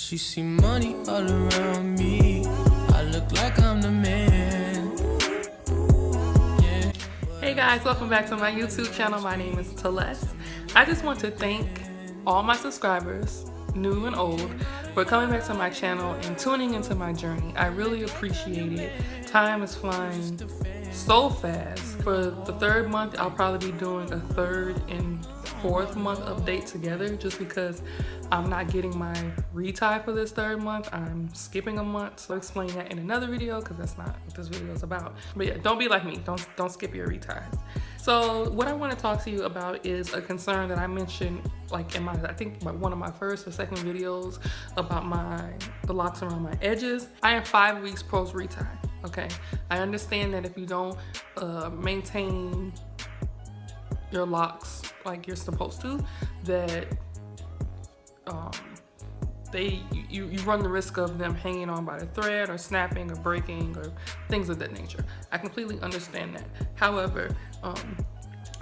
She see money all around me. I look like I'm the man. Yeah. Hey guys, welcome back to my YouTube channel. My name is Tlovespeaksss. I just want to thank all my subscribers, new and old, for coming back to my channel and tuning into my journey. I really appreciate it. Time is flying so fast. For the third month, I'll probably be doing a third and fourth month update together just because I'm not getting my retie for this third month. I'm skipping a month, so I'll explain that in another video because that's not what this video is about. But yeah, don't be like me. Don't skip your reties. So what I want to talk to you about is a concern that I mentioned like in I think one of my first or second videos about the locks around my edges. I am 5 weeks post retie. Okay, I understand that if you don't maintain your locks like you're supposed to, that you run the risk of them hanging on by the thread or snapping or breaking or things of that nature. I completely understand that. However,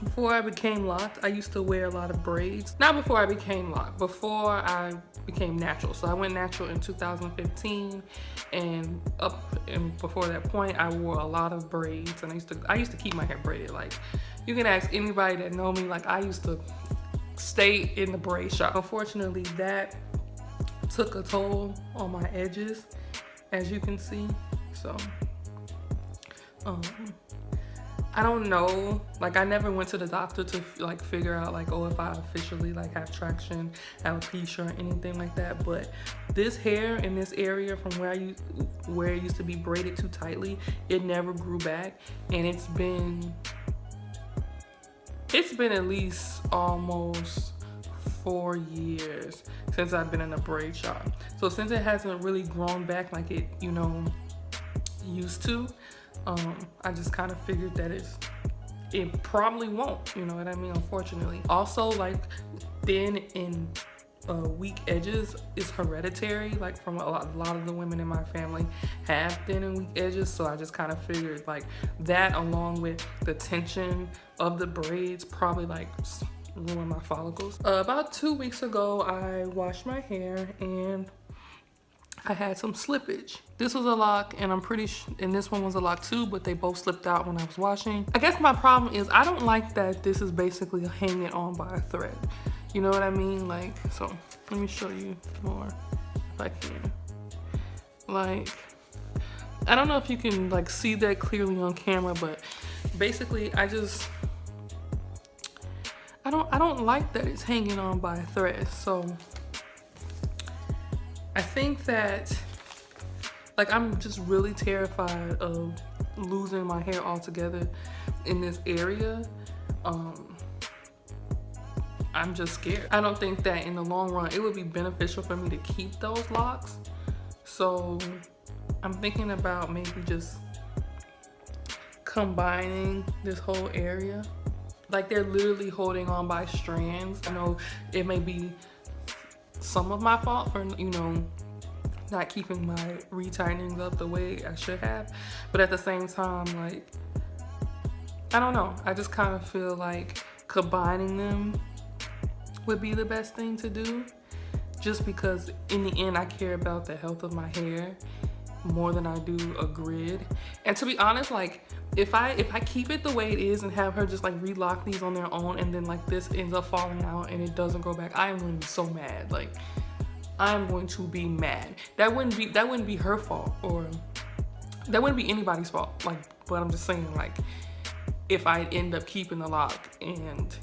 before I became locked, I used to wear a lot of braids. Not before I became locked, before I became natural. So I went natural in 2015, and before that point, I wore a lot of braids, and I used to keep my hair braided. Like, you can ask anybody that know me, like I used to stay in the braid shop. Unfortunately, that took a toll on my edges, as you can see. So, I don't know, like I never went to the doctor to like figure out like, oh, if I officially like have traction, alopecia or anything like that, but this hair in this area from where it used to be braided too tightly, it never grew back, and it's been at least almost 4 years since I've been in a braid shop. So since it hasn't really grown back like it, you know, used to, I just kind of figured that it probably won't, you know what I mean, unfortunately. Also, like thin and weak edges is hereditary, like from a lot of the women in my family have thin and weak edges, so I just kind of figured like that along with the tension of the braids probably like ruin my follicles. About 2 weeks ago, I washed my hair and I had some slippage. This was a lock, and I'm pretty sure, and this one was a lock too, but they both slipped out when I was washing. I guess my problem is I don't like that this is basically hanging on by a thread. You know what I mean? Like, so let me show you more if I can. Like, I don't know if you can like see that clearly on camera, but basically I don't like that it's hanging on by a thread. So I think that, like, I'm just really terrified of losing my hair altogether in this area. I'm just scared. I don't think that in the long run it would be beneficial for me to keep those locks. So I'm thinking about maybe just combining this whole area. Like, they're literally holding on by strands. I know it may be some of my fault for, you know, not keeping my retightings up the way I should have, but at the same time, like, I don't know, I just kind of feel like combining them would be the best thing to do, just because in the end I care about the health of my hair more than I do a grid. And to be honest, like, if I keep it the way it is and have her just like relock these on their own, and then like this ends up falling out and it doesn't go back, I am going to be so mad. Like, I'm going to be mad. That wouldn't be her fault, or that wouldn't be anybody's fault. Like, but I'm just saying, like, if I end up keeping the lock and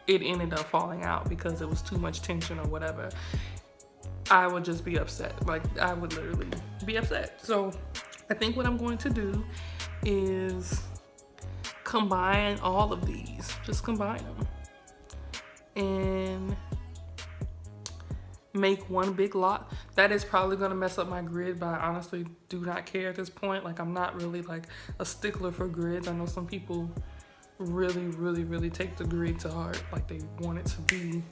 it ended up falling out because it was too much tension or whatever, I would just be upset. Like, I would literally be upset. So I think what I'm going to do is combine all of these. Just combine them and make one big lock. That is probably going to mess up my grid, but I honestly do not care at this point. Like, I'm not really like a stickler for grids. I know some people really take the grid to heart. Like, they want it to be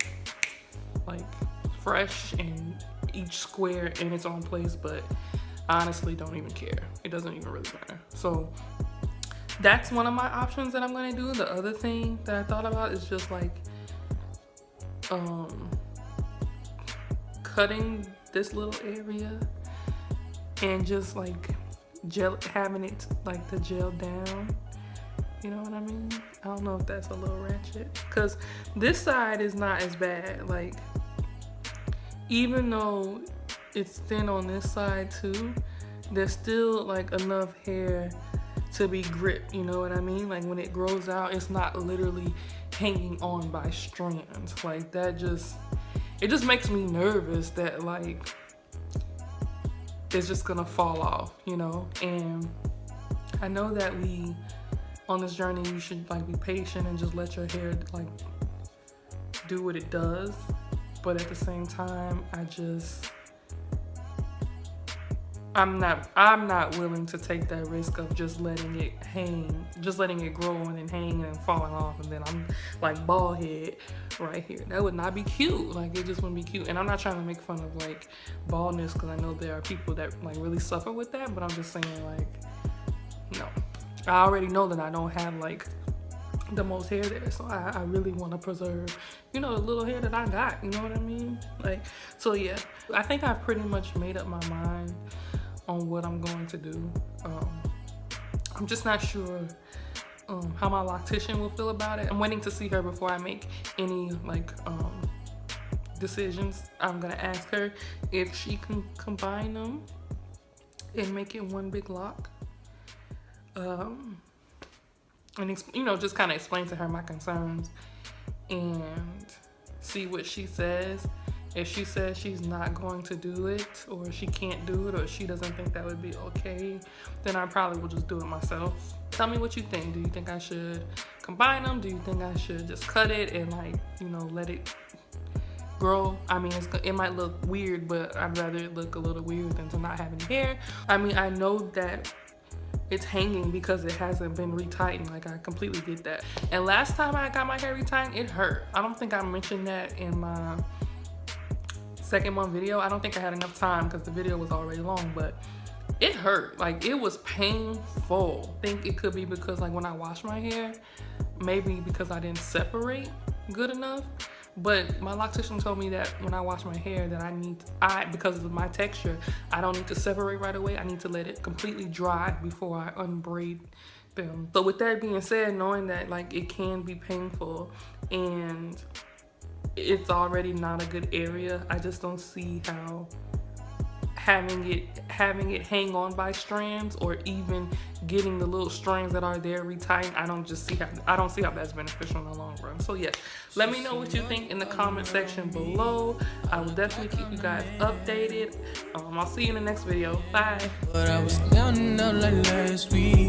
like fresh and each square in its own place, but I honestly don't even care. It doesn't even really matter. So that's one of my options that I'm going to do. The other thing that I thought about is just like cutting this little area and just like having it like the gel down. You know what I mean? I don't know if that's a little ratchet, because this side is not as bad. Like, even though it's thin on this side too, there's still like enough hair to be gripped. You know what I mean? Like when it grows out, it's not literally hanging on by strands. Like that it just makes me nervous that like it's just gonna fall off, you know? And I know that on this journey, you should like be patient and just let your hair like do what it does. But at the same time, I'm not willing to take that risk of just letting it hang, just letting it grow and then hang and falling off, and then I'm like bald head right here. That would not be cute. Like it just wouldn't be cute. And I'm not trying to make fun of like baldness, because I know there are people that like really suffer with that, but I'm just saying like, no. I already know that I don't have like the most hair there, so I really want to preserve, you know, the little hair that I got, you know what I mean? Like, so yeah, I think I've pretty much made up my mind on what I'm going to do. I'm just not sure how my loctician will feel about it. I'm waiting to see her before I make any like decisions. I'm gonna ask her if she can combine them and make it one big lock. And you know, just kind of explain to her my concerns and see what she says. If she says she's not going to do it, or she can't do it, or she doesn't think that would be okay, then I probably will just do it myself. Tell me what you think. Do you think I should combine them? Do you think I should just cut it and like, you know, let it grow? I mean, it might look weird, but I'd rather it look a little weird than to not have any hair. I mean, I know that it's hanging because it hasn't been retightened. Like, I completely get that. And last time I got my hair retightened, it hurt. I don't think I mentioned that in my second month video. I don't think I had enough time because the video was already long, but it hurt. Like, it was painful. I think it could be because like when I wash my hair, maybe because I didn't separate good enough. But my loctician told me that when I wash my hair that because of my texture, I don't need to separate right away. I need to let it completely dry before I unbraid them. So with that being said, knowing that like it can be painful and it's already not a good area, I just don't see how having it hang on by strands, or even getting the little strands that are there retightened, I don't see how that's beneficial in the long run. So yeah, let me know what you think in the comment section below. I will definitely keep you guys updated. I'll see you in the next video. Bye. But I was counting up like last week.